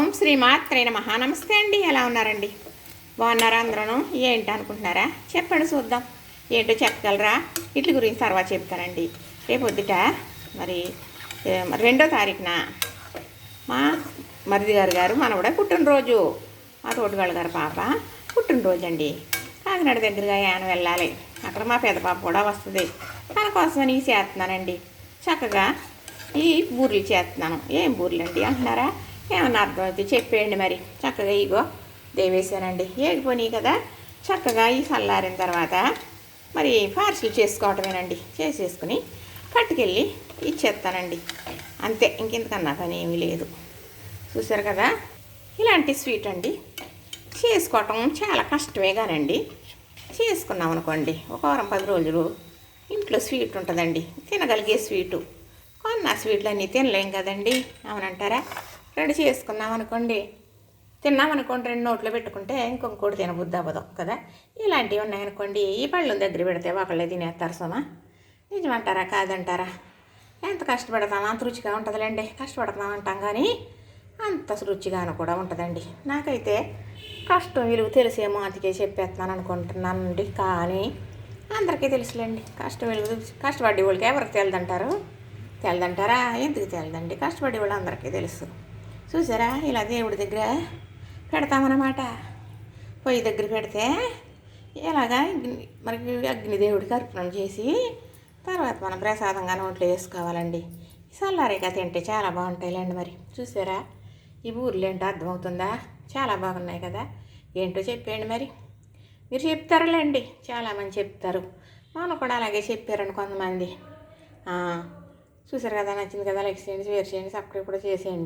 ఓం శ్రీమాత్రే నమః. నమస్తే అండి, ఎలా ఉన్నారండి? బాగున్నారా అందరూ? ఏంటి అనుకుంటున్నారా? చెప్పండి చూద్దాం. ఏంటో చెప్పగలరా? ఇట్ల గురించి తర్వాత చెప్తానండి. రేపు పొద్దుట మరి 2వ తారీఖున మా మరిది గారు మనవడ పుట్టినరోజు. మా తోటిగాళ్ళ గారు పాప పుట్టినరోజు అండి. కాకినాడ దగ్గరగా యాన వెళ్ళాలి. అక్కడ మా పెద్ద పాప కూడా వస్తుంది. తన కోసమని చేస్తున్నానండి. చక్కగా ఈ బూరెలు చేస్తున్నాను. ఏం బూరెలు అండి అంటున్నారా? ఏమన్నా అర్థమైతే చెప్పేయండి. మరి చక్కగా ఇగో దేవేశానండి. ఏగిపోయి కదా చక్కగా ఈ చల్లారిన తర్వాత మరి పార్సిల్ చేసుకోవటమేనండి. చేసేసుకుని పట్టుకెళ్ళి ఇచ్చేస్తానండి. అంతే, ఇంకెంతకన్నా పని ఏమీ లేదు. చూసారు కదా, ఇలాంటి స్వీట్ అండి చేసుకోవటం చాలా కష్టమే కానండి చేసుకున్నాం అనుకోండి, ఒక వారం 10 రోజులు ఇంట్లో స్వీట్ ఉంటుందండి. తినగలిగే స్వీటు. కొన్న స్వీట్లు అన్నీ తినలేం కదండి, అవునంటారా? 2 చేసుకున్నాం అనుకోండి, తిన్నామనుకోండి, 2 నోట్లో పెట్టుకుంటే ఇంకొకటి తినబుద్ధి అవ్వదు కదా. ఇలాంటివి ఉన్నాయనుకోండి, ఈ పళ్ళు దగ్గర పెడితే ఒకళ్ళే తినేస్తారు. సుమా నిజమంటారా కాదంటారా? ఎంత కష్టపడతామో అంత రుచిగా ఉంటుందిలేండి. కష్టపడతాం అంటాం కానీ అంత రుచిగాను కూడా ఉంటుందండి. నాకైతే కష్టం విలువ తెలిసేమో అందుకే చెప్పేస్తున్నాను అనుకుంటున్నానండి. కానీ అందరికీ తెలుసులేండి కష్టం విలువ. కష్టపడే వాళ్ళకి ఎవరికి తెలదంటారా? ఎందుకు తెలదండి? కష్టపడే వాళ్ళు అందరికీ తెలుసు. చూసారా, ఇలా దేవుడి దగ్గర పెడతామన్నమాట. పొయ్యి దగ్గర పెడితే ఇలాగా మనకి అగ్నిదేవుడికి అర్పణం చేసి తర్వాత మనం ప్రసాదంగా నోట్లో వేసుకోవాలండి. చల్లారిగా తింటే చాలా బాగుంటాయిలేండి. మరి చూసారా, ఈ బూరెలు ఏంటో అర్థమవుతుందా? చాలా బాగున్నాయి కదా. ఏంటో చెప్పేయండి. మరి మీరు చెప్తారులేండి, చాలామంది చెప్తారు. మనం కూడా అలాగే చెప్పారండి కొంతమంది. చూసారు కదా, నచ్చింది కదా, లైక్ చేయండి, షేర్ చేయండి, సబ్స్క్రైబ్ కూడా చేసేయండి.